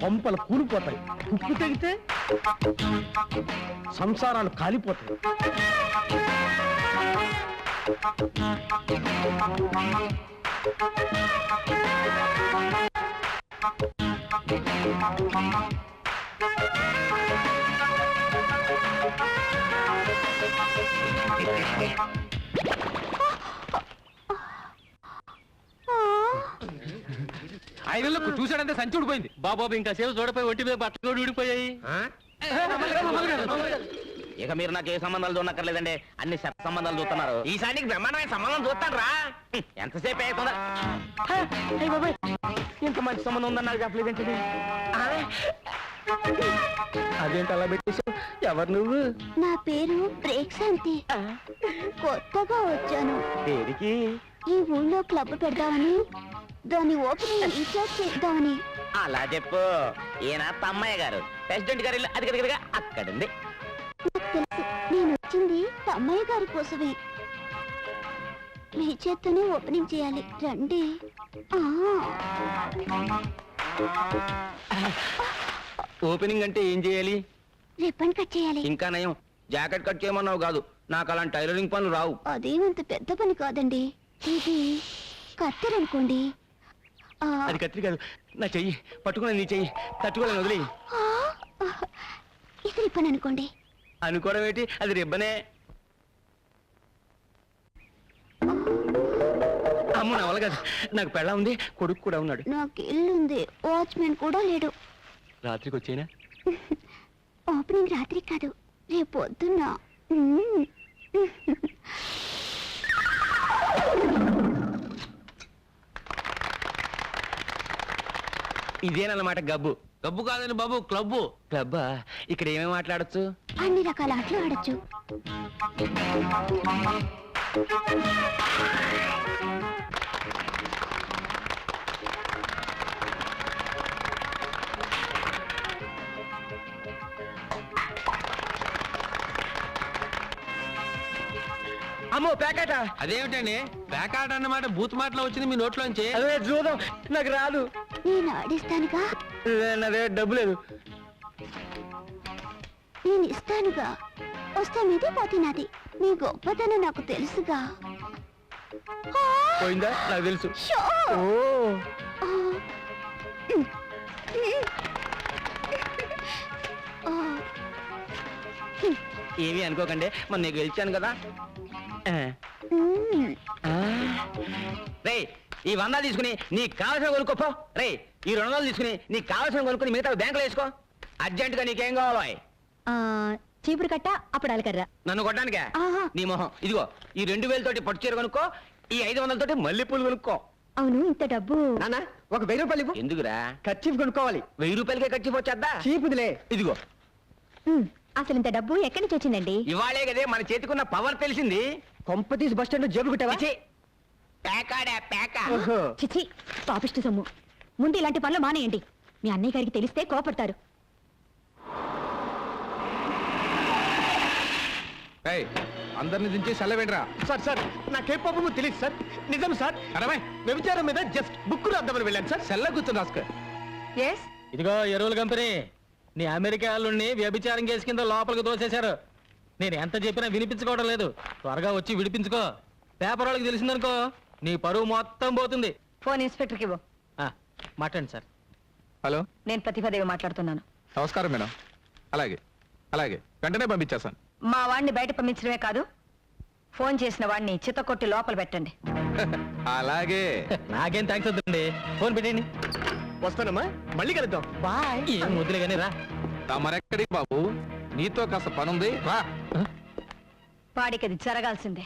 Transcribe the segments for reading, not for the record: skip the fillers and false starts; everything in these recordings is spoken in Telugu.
పంపలు కూలిపోతాయి, ఉప్పు తెగితే సంసారాలు కాలిపోతాయి. ఐదులకు చూశాడంటే సంచి ఊడిపోయింది. బాబాబు ఇంకా సేవ చూడపోయి ఒంటి మీద బట్టలు కూడా ఊడిపోయాయి. ఇక మీరు నాకు ఏ సంబంధాలు చూడక్కర్లేదండి, అన్ని శత సంబంధాలు చూస్తున్నారు. ఈసారికి బ్రహ్మాండమైన సంబంధం చూస్తాను రా. ఎంతసేపు అవుతుందా? ఇంత మంచి సంబంధం ఉందని నాకు చెప్పలేదేంటి? అదేంటి అలా పెట్టేశావు? ఎవరు నువ్వు? నా పేరు బ్రేక్శాంతి. కొత్తగా వచ్చాను. దేనికి? ఈ ఊళ్ళో క్లబ్ పెడదామని, దాని ఓపెనింగ్ ఇన్ఛార్జ్ చేద్దామని. అలా చెప్పు. ఈయన తమ్మయ్య గారు, ప్రెసిడెంట్ గారి ఇల్లు అది కదగా అక్కడుంది. నాకు తెలుసు, నేను వచ్చింది తమ్మయ్య గారి కోసమే. మీ చేత్తోనే ఓపెనింగ్ చేయాలి, రండి. ఓపెనింగ్ అంటే ఏం చేయాలి? రిబ్బన్ కట్ చేయాలి. ఇంకా నయం, జాకెట్ కట్ చేయమన్నావు కాదు. నాకు అలాంటి టైలరింగ్ పనులు రావు. అదేమంత పెద్ద పని కాదండి. ఇది కత్తెరనుకోండి. అది కత్తిరి కాదు, నా చెయ్యి పట్టుకుని నీ చెయ్యి తట్టుకోలేను, వదిలే. ఇది రిబ్బన్ అనుకోండి. అనుకోవడం ఏంటి, అది రిబ్బనే. అమ్మ నా వల్ల కాదు, నాకు పెళ్ళ ఉంది, కొడుకు కూడా ఉన్నాడు. నాకు ఇల్లుంది, వాచ్మెన్ కూడా లేడు. రాత్రికి వచ్చేనా? ఓపెనింగ్ రాత్రి కాదు, రేపు పొద్దున్న. ఇదేనన్నమాట గబ్బు. గబ్బు కాదని బాబు, క్లబ్బు. క్లబ్బా? ఇక్కడ ఏమేమి మాట్లాడచ్చు? అన్ని రకాల ఆటలు ఆడచ్చు. అమ్మో ప్యాకెట. అదేమిటండి ప్యాకాట అన్నమాట బూత్ మాటలో వచ్చింది మీ నోట్లోంచి. అదే చూద్దాం, నాకు రాదు. నేను ఆడిస్తానుగా. అదే డబ్బు లేదు. నేను ఇస్తానుగా. వస్తే మీది పోతే నాది. మీ గొప్పతనం నాకు తెలుసుగా. పోయిందా? నాకు తెలుసు. ఏమీ అనుకోకండి, మొన్న నీకు గెలిచాను కదా. రే ఈ 100 తీసుకుని నీకు కావాల్సిన కొనుక్కోపో. రే ఈ 200 తీసుకుని నీకు కావాల్సిన కొనుక్కుని మిగతా బ్యాంకులో వేసుకో. అర్జెంట్ గా నీకేం కావాలో? చీపురు కట్ట, అప్పుడు కర్ర. నన్ను కొట్టడానికే? నీ మొహం. ఇదిగో ఈ 2000 తోటి పట్టు చీర కొనుక్కో, ఈ 500 తోటి మల్లెపూలు కొనుక్కో. అవును, ఇంత డబ్బు. నాన్న ఒక 1000 రూపాయలు. ఎందుకురా? ఖర్చు కొనుక్కోవాలి. 1000 రూపాయలకే ఖర్చు వచ్చేద్దా? చీపుదిలే. ఇదిగో. అసలు ఇంత డబ్బు ఎక్కడి నుంచి వచ్చిందండి? ఇవాళే కదే మన చేతికున్న పవర్ తెలిసింది. కొంపతీసి బస్ స్టాండ్ లో జేబులు కుట్టావా? చిచి, పాపిష్టి సొమ్ము. ముందు ఇలాంటి పనులు మానేయండి. మీ అన్నయ్య గారికి తెలిస్తే కోపడతారు. అందరిని దించి సెలవేంట్రా. సార్ సార్ నాకే పాపము తెలియదు సార్. నిజం సార్. వ్యభిచారం మీద జస్ట్ బుక్ రాద్దామని వెళ్ళాను సార్. సెల్ల కూర్చొని రాసుకో. ఇదిగో ఎరువుల కంపెనీ, నీ అమెరికా వాళ్ళని వ్యభిచారం కేసు కింద లోపలికి తోసేశారు. నేను ఎంత చెప్పినా వినిపించుకోవడం లేదు. త్వరగా వచ్చి విడిపించుకో. పేపర్ వాళ్ళకి తెలిసిందనుకో నీ పరువు మొత్తం పోతుంది. ఫోన్ ఇన్స్పెక్టర్కి ఇవ్వు. మాట్లాడండి సార్. హలో, నేను ప్రతిభాదేవి మాట్లాడుతున్నాను. నమస్కారం మేడం. అలాగే అలాగే వెంటనే పంపించేస్తాను. మా వాడిని బయట పంపించడమే కాదు, ఫోన్ చేసిన వాడిని చిత్తకొట్టి లోపల పెట్టండి. అలాగే. నాకేం థ్యాంక్స్ వద్దండి, ఫోన్ పెట్టండి. వస్తానమ్మా, మళ్ళీ కలుద్దాం. బాయ్. ఏం వద్దులే కానీ రా. తమరెక్కడికి బాబు, నీతో కాస్త పనుంది, రా. వాడికి అది జరగాల్సిందే.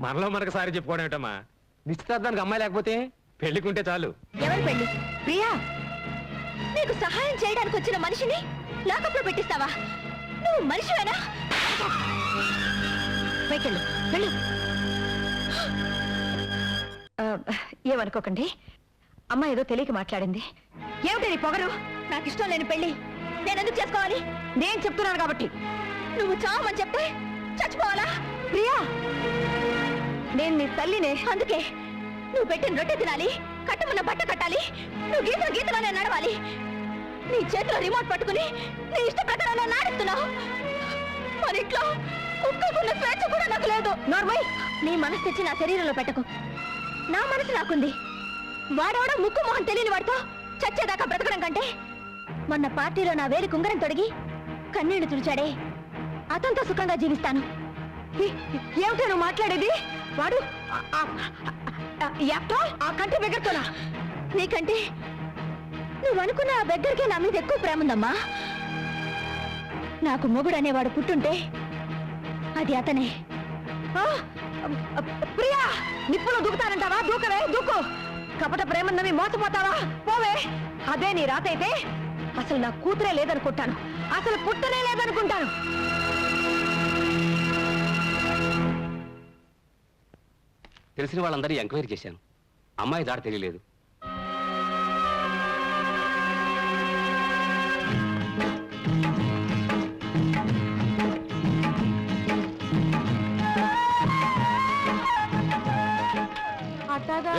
మనలో మనకు సారి చెప్పుకోవడం ఏమిటమ్మా? నిశ్చితార్థానికి అమ్మాయి లేకపోతే పెళ్లికుంటే చాలు. ఎవరు పెళ్లి? ప్రియా, నీకు సహాయం చేయడానికి వచ్చిన మనిషిని లాకప్లో పెట్టిస్తావా? నువ్వు మనిషివేనా? వెళ్ళు వెళ్ళు. ఏమనుకోకండి, అమ్మ ఏదో తెలియక మాట్లాడింది. ఏమిటి నీ పొగరు? నాకు ఇష్టం లేని పెళ్లి. నేను ఎందుకు చేసుకోవాలి? నేను చెప్తున్నాను కాబట్టి. నువ్వు చావమని చెప్తే చచ్చిపోవాలా? ప్రియా, నేను నీ తల్లినే. అందుకే నువ్వు పెట్టిన రొట్టె తినాలి, కట్టమన్న బట్ట కట్టాలి, నువ్వు గీతల గీతలోనే నడవాలి. నీ చేతిలో రిమోట్ పట్టుకుని నీ ఇష్ట ప్రకారంలో నాడుస్తున్నావు. మన ఇంట్లో కుక్కకున్న స్వేచ్ఛ కూడా నాకు లేదు. నార్మల్, నీ మనసు తెచ్చి నా శరీరంలో పెట్టకు. నా మనసు నాకుంది. వాడవడ ముక్కు మొహం తెలియని వాడితో చచ్చేదాకా బ్రతకడం కంటే మొన్న పార్టీలో నా వేలి కుంగరం తొడిగి కన్నీళ్లు తుడిచాడే, అతనితో సుఖంగా జీవిస్తాను. ఏమిటో నువ్వు మాట్లాడేది? వాడు ఆ కంటి బెగ్గరతోనా? నీకంటే నువ్వు అనుకున్న ఆ దగ్గరికే నా మీద ఎక్కువ ప్రేమ ఉందమ్మా. నాకు మొగుడు అనేవాడు పుట్టుంటే అది అతనే. ప్రియా, నిప్పులో దూకుతానంటావా? దూకవే, దూకు. కపట ప్రేమన్నవి మోసపోతావా? పోవే. అదే నీ రాత అయితే అసలు నా కూతురే లేదనుకుంటాను, అసలు పుట్టనే లేదనుకుంటాను. తెలిసిన వాళ్ళందరూ ఎంక్వైరీ చేశాను. అమ్మాయి దాడి తెలియలేదు.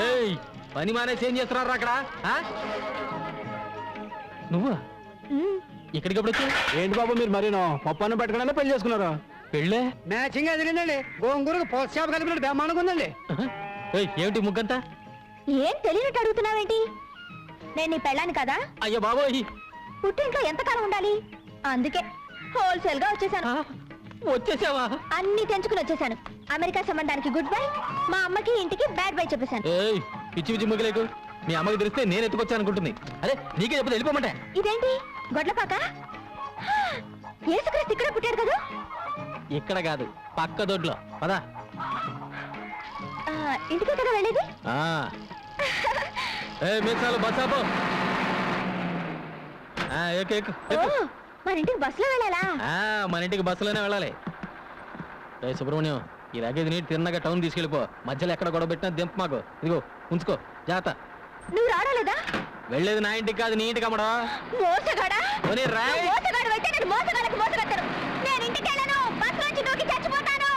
ఏయ్, పని మానేసి ఏం చేస్తున్నారు అక్కడ? ఆ? నువ్వా ఇక్కడికి ఎప్పుడు వచ్చా? ఏంటి బాబు మీరు మరీనో పప్పు పెట్టుకున్నా పెళ్లి చేసుకున్నారు? పెళ్ళే? మ్యాచింగ్ ఎదిరిందండి. గోంగూరకు పోస్ట్ షాప్ కలిపినట్టు బ్రహ్మాండంగా ఉందండి. ఏయ్, ఏమిటి ముగ్గంతా? ఏం తెలియనట్టు అడుగుతున్నావేంటి? నేను నీ పెళ్ళాను కదా. అయ్యో బాబోయ్, పుట్టింట్లో ఎంతకాలం ఉండాలి? అందుకే హోల్సేల్ గా వచ్చేసాను. ఆ, వచ్చేసావా? అన్ని తెంచుకుని వచ్చేసాను. అమెరికా సంబంధానికి గుడ్ బై, మా అమ్మకి ఇంటికి బ్యాడ్ బై చెప్పేశాను. ఏయ్, పిచ్చి పిచ్చి ముగ్గులేకు. నీ అమ్మకి తెలిస్తే నేను ఎత్తుకొచ్చాను అనుకుంటుంది. అదే నీకే చెప్పదు, వెళ్ళిపోమంటే. ఇదేంటి గొడ్లపాక? యేసుక్రీస్తు ఇక్కడ పుట్టాడు కదా. ఇక్కడ కాదు, పక్క దొడ్లో. పదా. ఇంటికే కదా వెళ్ళేది. మీసాలు బస్సాపు. ఓ, మన ఇంటికి బస్సులో వెళ్ళాలా? మన ఇంటికి బస్సులోనే వెళ్ళాలి. రే సుబ్రహ్మణ్యం, ఈ లగేజ్ నీటి తిన్నగా టౌన్ తీసుకెళ్ళిపో. మధ్యలో ఎక్కడ గొడవ పెట్టినా దింపు మాకు. ఇదిగో ఉంచుకో, జాగ్రత్త. నువ్వు రావలేదా? వెళ్ళేది నా ఇంటికి కాదు, నీ ఇంటికి అమ్మడా. మోసగాడా? పోనీ రాయ్. నువ్వు మోసగాడు అయితే నేను మోసగాళ్ళకి మోసగట్టాను. నేను ఇంటికి వెళ్ళను, బస్సు నుంచి దూకి చచ్చిపోతాను.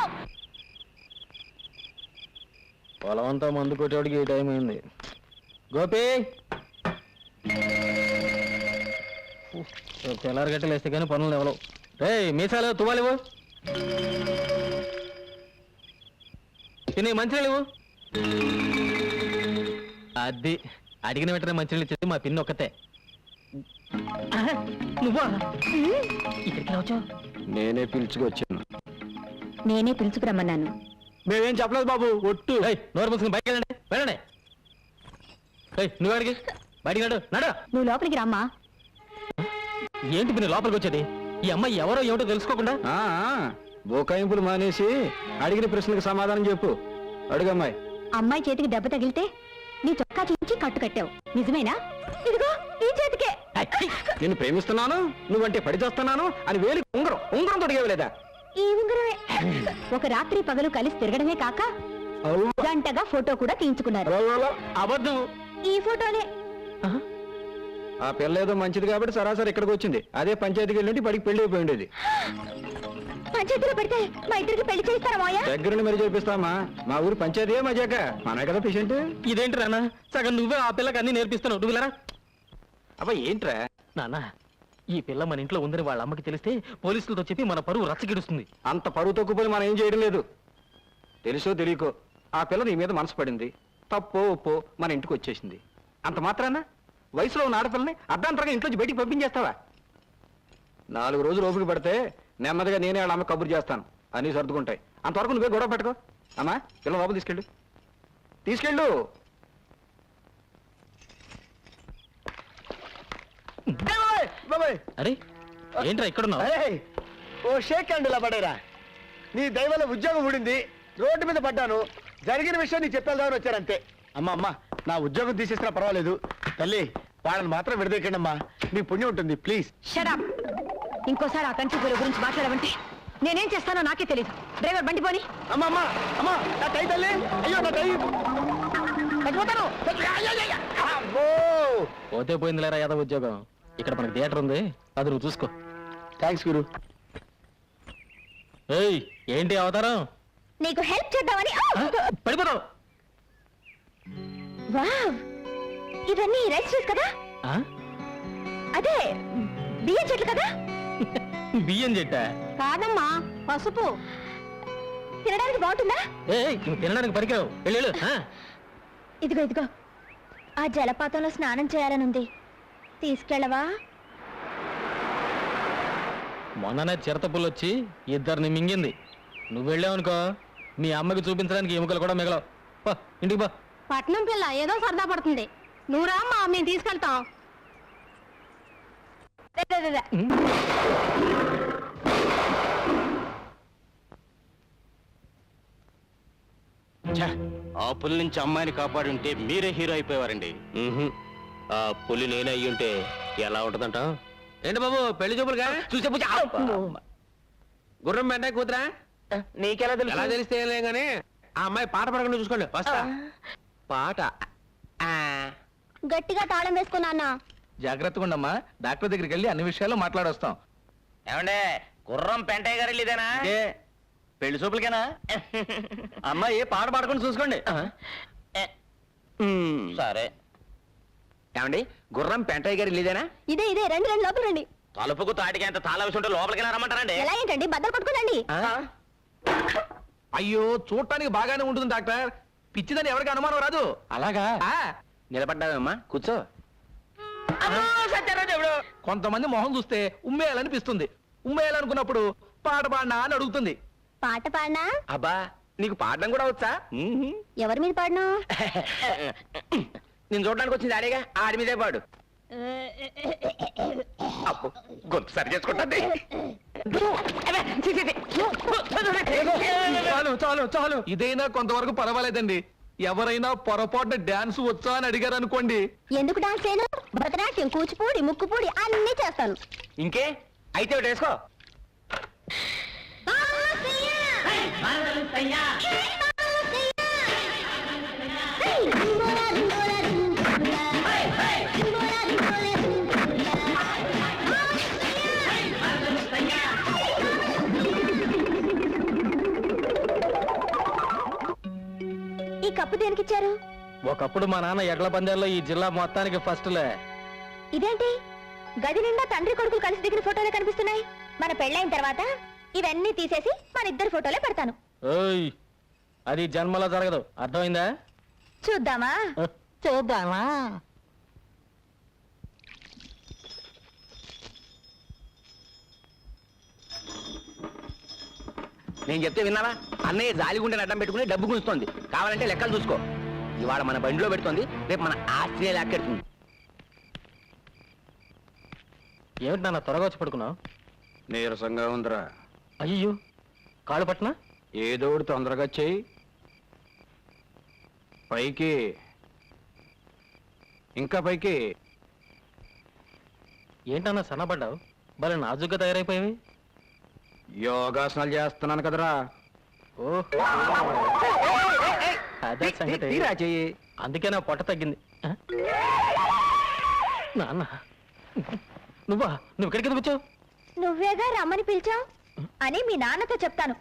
పొలవంతా మందు కొట్టేవాడికి ఈ టైం అయింది. గోపి, తెల్లారి గట్టలు వేస్తే కానీ పనులు ఎవరు. రే మీసాలు తువ్వాలివు, తినే మంచినీళ్ళు ఇవ్వు. అది అడిగిన వెంటనే మంచినీళ్ళు ఇచ్చేది మా పిన్ని ఒక్కతే. నువ్వా ఇక్కడికి వచ్చావు? నేనే పిలుచుకొచ్చాను. నేనే పిలుచుకురమ్మన్నాను. మేమేం చెప్పలేదు బాబు, ఒట్టు. నోరు మూసుకుని బయటకు వెళ్ళండి, వెళ్ళండి. నువ్వు అడిగి బయటికి నడు, నడు. నువ్వు లోపలికి రమ్మా. ఏంటి పిన్ని లోపలికి వచ్చేది? ఈ అమ్మాయి ఎవరో ఏమిటో తెలుసుకోకుండా. బోకాయింపులు మానేసి అడిగిన ప్రశ్నలకు సమాధానం చెప్పు. అడుగమ్మాయి. అమ్మాయి చేతికి దెబ్బ తగిలితే నీ చొక్కా చించి కట్టు కట్టావు, నిజమేనా? ఇదిగో ఈ చేతికే. నేను ప్రేమిస్తున్నాను, నువ్వంటే పడి చేస్తున్నాను అని వేలి ఉంగరం ఉంగరం తొడిగేవలేదా? ఈ ఉంగరమే. ఒక రాత్రి పగలు కలిసి తిరగడమే కాక గంటగా ఫోటో కూడా తీయించుకున్నారు. అబద్ధం. ఈ ఫోటోనే. ఆ పిల్ల ఏదో మంచిది కాబట్టి సరాసరి ఇక్కడికి వచ్చింది. అదే పంచాయతీకి వెళ్ళి పడికి పెళ్లి అయిపోయి ఉండేది. పంచాయతీలో పెడితే మా ఇద్దరికి పెళ్లి చేస్తారా మాయా? దగ్గరుండి మరి చేపిస్తామా? మా ఊరు పంచాయతీ మజాక మన కదా పేషెంట్. ఇదేంటి రానా, సగం నువ్వే ఆ పిల్లకి అన్ని నేర్పిస్తున్నావు. నువ్వు వెళ్ళరా. అబ్బా ఏంట్రా నాన్న, ఈ పిల్ల మన ఇంట్లో ఉందని వాళ్ళ అమ్మకి తెలిస్తే పోలీసులతో చెప్పి మన పరువు రచ్చగిడుస్తుంది. అంత పరువు తక్కువ మనం ఏం చేయడం లేదు. తెలుసో తెలియకో ఆ పిల్ల నీ మీద మనసు పడింది. తప్పో ఒప్పో మన ఇంటికి వచ్చేసింది. అంత మాత్రాన వయసులో ఉన్న ఆడపిల్లని అర్ధాంతరంగా ఇంట్లోంచి బయటికి పంపించేస్తావా? 4 రోజులు ఓపిక పడితే నెమ్మదిగా నేనే వాళ్ళ అమ్మ కబురు చేస్తాను, అన్నీ సర్దుకుంటాయి. అంతవరకు నువ్వే గొడవ పెట్టుకో. అమ్మా పిల్ల లోపల తీసుకెళ్ళు, తీసుకెళ్ళు. అరే ఏంట్రా ఇక్కడున్నావు? ఓ షేక్ హ్యాండ్ ఇలా పడేరా. నీ దైవల ఉద్యోగం ఊడింది, రోడ్డు మీద పడ్డాను. జరిగిన విషయం నీకు చెప్పేద్దామని వచ్చారంతే. అమ్మా నా ఉద్యోగం తీసేసినా పర్వాలేదు తల్లి, వాళ్ళని మాత్రం విడదీయకండి అమ్మా, నీ పుణ్యం ఉంటుంది ప్లీజ్. షడప్. ఇంకోసారి ఆ కంచి పూల గురించి మాట్లాడమంటే నేనేం చేస్తానో నాకే తెలియదు. డ్రైవర్ బండి పోని. అమ్మా నా టై తల్లి, అయ్యో నా టై చచ్చిపోతాను. పోతే పోయిందిలేరా యాదవ ఉద్యోగం. ఇక్కడ మనకి థియేటర్ ఉంది, అది నువ్వు చూసుకో. థ్యాంక్స్ గురు. ఏయ్, ఏంటి అవతారం? నీకు హెల్ప్ చేద్దామని. పడిపోతావు. వావ్, ఇవన్నీ రైస్ కదా? ఆ? అదే బియ్యం చెట్లు కదా? బియ్యం చెట్ట? కాదమ్మా, పసుపు. తినడానికి బాగుంటుందా? ఏయ్, నువ్వు తినడానికి పరికావు. వెళ్ళు. ఇదిగో ఇదిగో, ఆ జలపాతంలో స్నానం చేయాలనుంది, తీసుకెళ్ళవా? మొన్ననే చిరతపుల్లు వచ్చి ఇద్దరిని మింగింది. నువ్వు వెళ్ళావనుకో, మీ అమ్మకి చూపించడానికి ఎముకలు కూడా మిగలవు. పో, ఇంటికి పో. పట్నం పిల్ల ఏదో సరదా పడుతుంది, నువ్వు రామ్మా, మేము తీసుకెళ్తాం. ఆ పులి నుంచి అమ్మాయిని కాపాడి ఉంటే మీరే హీరో అయిపోయేవారండి. ఆ పులి నేనే అయ్యి ఉంటే ఎలా ఉంటదంట? ఏంటి బాబు పెళ్లి చూపులుగా చూసే పూజ గుర్రం వెంట కూతురా? నీకెలా ఎలా తెలిస్తే ఏం లేదు కానీ ఆ అమ్మాయి పాట పడకుండా చూసుకోండి. వస్తా. పాట గట్టిగా తాళం వేసుకున్నా. జాగ్రత్తగా ఉండమ్మా, డాక్టర్ దగ్గరికి వెళ్ళి అన్ని విషయాలు మాట్లాడొస్తాం. ఏమండే గుర్రం పెంటయ్య గారు ఇదేనా? పెళ్లి చూపులకేనా? అమ్మాయి పాట పాడకుండా చూసుకోండి. సరే. ఏమండి గుర్రం పెంటయ్య గారు ఇదేనా? ఇదే ఇదే, రండి రండి, లోపల రండి. తలుపుకు తాటికి ఎంత తాళ విషయం ఉంటే లోపలికి రమ్మంటారండి. ఎలా ఏంటండి, బద్దలు కొట్టుకోండి. అయ్యో, చూడటానికి బాగానే ఉంటుంది డాక్టర్, పిచ్చిదని ఎవరికి అనుమానం రాదు. అలాగా? నిలబడ్డావమ్మా, కూర్చో. కొంతమంది మొహం చూస్తే ఉమ్మేయాలనిపిస్తుంది. ఉమ్మేయాలనుకున్నప్పుడు పాట పాడినా అని అడుగుతుంది. పాట పాడినా? అబ్బా, నీకు పాడడం కూడా వచ్చా? ఎవరి మీద పాడినా? నేను చూడడానికి వచ్చింది ఆడేగా, ఆడి మీదే పాడు. అప్పు, గొంతు సరి చేసుకుంటుంది. చాలు చాలు చాలు, ఇదైనా కొంతవరకు పర్వాలేదండి. ఎవరైనా పొరపాటున డాన్స్ వచ్చా అని అడిగారు అనుకోండి, ఎందుకు డాన్స్ చేయను? భరతనాట్యం, కూచిపూడి, ముక్కుపూడి అన్ని చేస్తాను. ఇంకే అయితే ఒకటి వేసుకో. ఈ కప్పు దేనికిచ్చారు? ఒకప్పుడు మా నాన్న ఎడ్ల పందాల్లో ఈ జిల్లా మొత్తానికి ఫస్ట్లే. ఇదేంటి, గది నిండా తండ్రి కొడుకులు కలిసి దిగిన ఫోటోలే కనిపిస్తున్నాయి. మన పెళ్ళైన తర్వాత ఇవన్నీ తీసేసి మన ఇద్దరు ఫోటోలే పెడతాను. ఓయ్, అది జన్మలో జరగదు, అర్థమైందా? చూద్దామా? చూద్దామా? నేను చెప్తే విన్నావా? అన్నయ్య జాలిగుండెని అడ్డం పెట్టుకుని డబ్బు గుంజుతోంది. కావాలంటే లెక్కలు చూసుకో. ఇవాళ మన బండిలో పెడుతోంది, రేపు మన ఆస్తినే లెక్కెడుతుంది. ఏమిటి నాన్న త్వరగా వచ్చి పడుకున్నావు? నీరసంగా ఉందిరా. అయ్యో, కాళ్ళు పట్టినా? ఏదో ఒకటి తొందరగా చెయ్యి. పైకి, ఇంకా పైకి. ఏంటన్నా సన్నపడ్డావు? భలే నాజుగ్గా తయారైపోయావి. యోగాసనాలు చేస్తున్నాను కదరా. అదే సంగతి. తీరా చెయ్యి. అందుకే నా పొట్ట తగ్గింది. నాన్న, నువ్వు ఇక్కడికి ఎందుకు వచ్చావు? నువ్వేగా రమ్మని పిలిచావు అని మీ నాన్నతో చెప్తాను.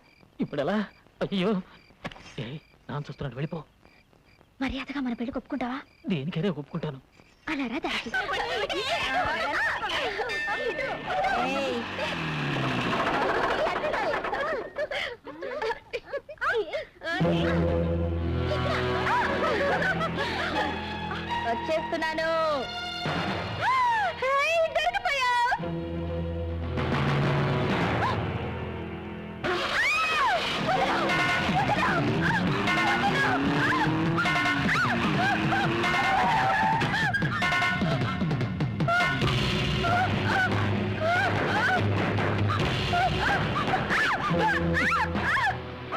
ఇప్పుడు ఎలా? అయ్యో, నాన్న చూస్తున్నాడు, వెళ్ళిపో. మర్యాదగా మన పెళ్లి ఒప్పుకుంటావా? దేనికైనా ఒప్పుకుంటాను. అలా రా దారికి. వచ్చేస్తున్నాను.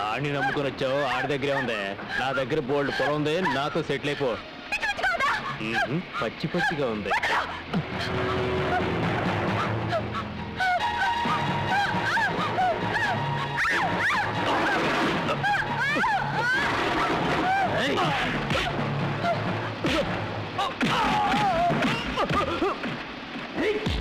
ఆడిని నమ్ముకొని వచ్చావు, ఆడి దగ్గరే ఉంది. నా దగ్గర బోల్డ్ పొలం ఉంది, నాతో సెటిల్ అయిపో. పచ్చి పచ్చిగా ఉంది. Hey!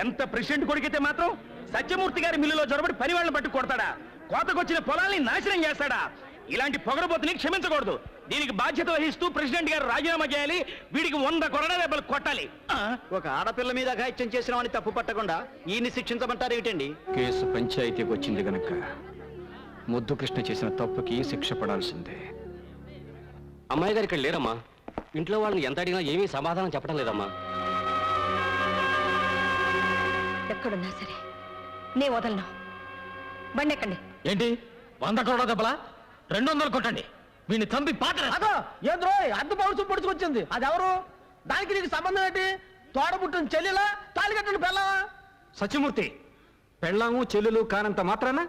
ఎంత ప్రెసిడెంట్ కొడుకైతే మాత్రం సత్యమూర్తి గారి మిల్లులో జొరబడి పని వాళ్ళని పట్టు కొడతాడా? కోతకొచ్చిన పొలాల్ని నాశనం చేస్తాడా? ఇలాంటి పొగరబోతుని క్షమించకూడదు. దీనికి బాధ్యత వహిస్తూ ప్రెసిడెంట్ గారు రాజీనామా చేయాలి. వీడికి 100 కొరడా దెబ్బలు కొట్టాలి. ఒక ఆడపిల్ల మీద అఘాయిత్యం చేసినామని తప్పు పట్టకుండా ఈయన్ని శిక్షించమంటారు ఏమిటండి? కేసు పంచాయతీకి వచ్చింది గనక ముద్దు కృష్ణ చేసిన తప్పుకి శిక్ష పడాల్సిందే. అమ్మాయి గారు ఇక్కడ లేరమ్మా. ఇంట్లో వాళ్ళని ఎంత అడిగినా ఏమీ సమాధానం చెప్పడం లేదమ్మా. ఎక్కడున్నా సరే నే వదలను. బండి ఎక్కండి. ఏంటి 100 కోట్ల దెబ్బలా? 200 కొట్టండి. వీడిని చంపి పాత్ర ఏంద్రో అద్దు పౌరుషం పొడుచుకొచ్చింది. అది ఎవరు? దానికి నీకు సంబంధం ఏంటి? తోడబుట్టిన చెల్లెలా, తాళి కట్టిన పెళ్ళావా? సత్యమూర్తి, పెళ్ళాము చెల్లెలు కానంత మాత్రాన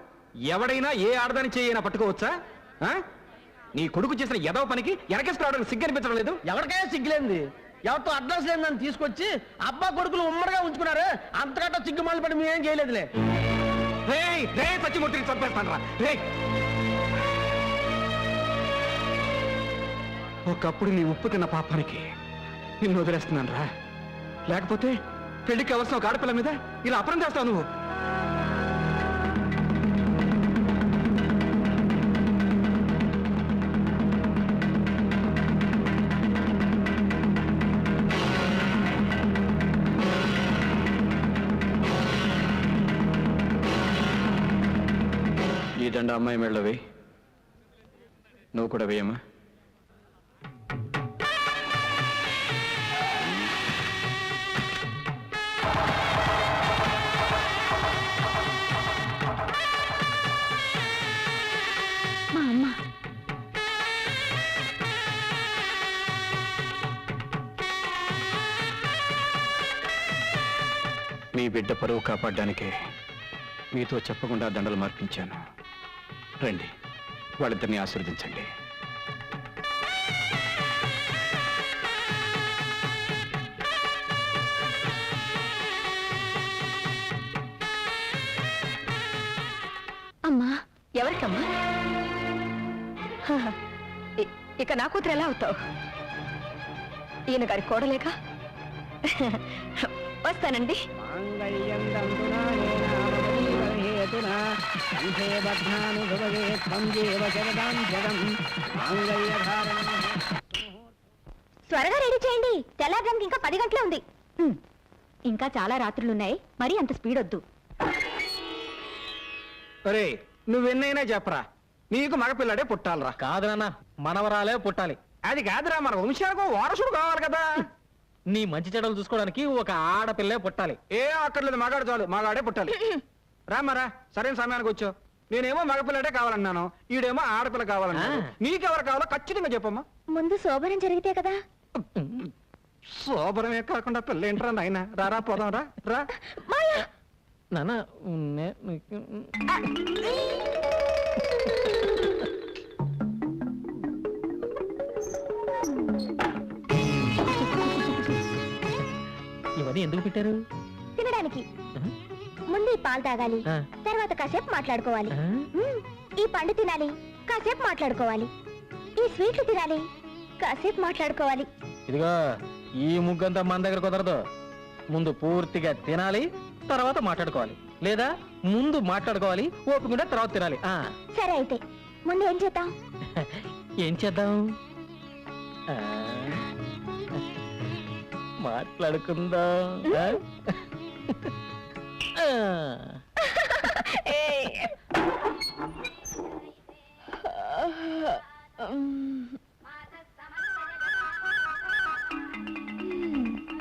ఎవడైనా ఏ ఆడదాని చేయైనా పట్టుకోవచ్చా? ఆ? నీ కొడుకు చేసిన ఎదవ పనికి వెనకేసుకురావడానికి సిగ్గనిపించడం లేదు? ఎవరికైనా సిగ్గులేంది. ఎవరితో అడ్రస్ లేదని తీసుకొచ్చి అబ్బా కొడుకులు ఉమ్మడిగా ఉంచుకున్నారు. అంతకంటే సిగ్గుమాలి పడి మేమేం చేయలేదులే. రేయ్, రేయ్, సత్యమూర్తిని చంపేస్తాను రా. ఒకప్పుడు నీ ఉప్పు తిన్న పాపానికి నిన్ను వదిలేస్తున్నాను రా. లేకపోతే పెళ్లికి అవసరం ఒక ఆడపిల్ల మీద ఇలా అపరం చేస్తావు నువ్వు. ఈ దండ అమ్మాయి మెళ్ళో వేయి. నువ్వు కూడా వేయమ్మా. మా అమ్మ మీ బిడ్డ పరువు కాపాడడానికే మీతో చెప్పకుండా దండలు మార్పించాను. రండి, వాళ్ళిద్దరిని ఆశీర్వదించండి. అమ్మా, ఎవరికమ్మా? ఇక నా కూతురు ఎలా అవుతావు? ఈయన గారి కోడలేక. వస్తానండి. త్వరగా రెడీ చేయండి. తెల్లారడానికి ఇంకా 10 గంటలే ఉంది. ఇంకా చాలా రాత్రులున్నాయి, మరి అంత స్పీడ్ వద్దు. అరే, నువ్వెన్నైనా చెప్పరా, నీకు మగపిల్లాడే పుట్టాలరా. కాదు నాన్న, మనవరాలే పుట్టాలి. అది కాదురా, మన వంశానికి వారసుడు కావాలి కదా. నీ మంచి చెడలు చూసుకోవడానికి ఒక ఆడపిల్లే పుట్టాలి. ఏ అక్కర్లేదు, మగాడు చాలు, మగాడే పుట్టాలి. రామరా, సరైన సమయానికి వచ్చావు. నేనేమో మగపిల్లడే కావాలన్నాను, ఈడేమో ఆడపిల్ల కావాలన్నాను. నీకెవరు కావాలో ఖచ్చితంగా చెప్పమ్మా. ముందు శోభనం జరిగితే కదా. శోభరమే కాకుండా పిల్ల ఏంట్రా నాయన. రారా పోదాం రా. రా. మాయా, నాన్న ఇవన్నీ ఎందుకు పెట్టారు? తినడానికి. ఆహా. ముందు ఈ పాలు తాగాలి, ఆ. తర్వాత కాసేపు మాట్లాడుకోవాలి. ఆ? ఈ పండు తినాలి, కాసేపు మాట్లాడుకోవాలి. ఈ స్వీట్లు తినాలి, కాసేపు మాట్లాడుకోవాలి. ఇదిగో ఈ ముగ్గంతా మన దగ్గర కుదరదు. ముందు పూర్తిగా తినాలి, తర్వాత మాట్లాడుకోవాలి. లేదా ముందు మాట్లాడుకోవాలి, ఓపిక తర్వాత తినాలి. సరే అయితే ముందు ఏం చేద్దాం? ఏం చేద్దాం? మాట్లాడుకుందాం.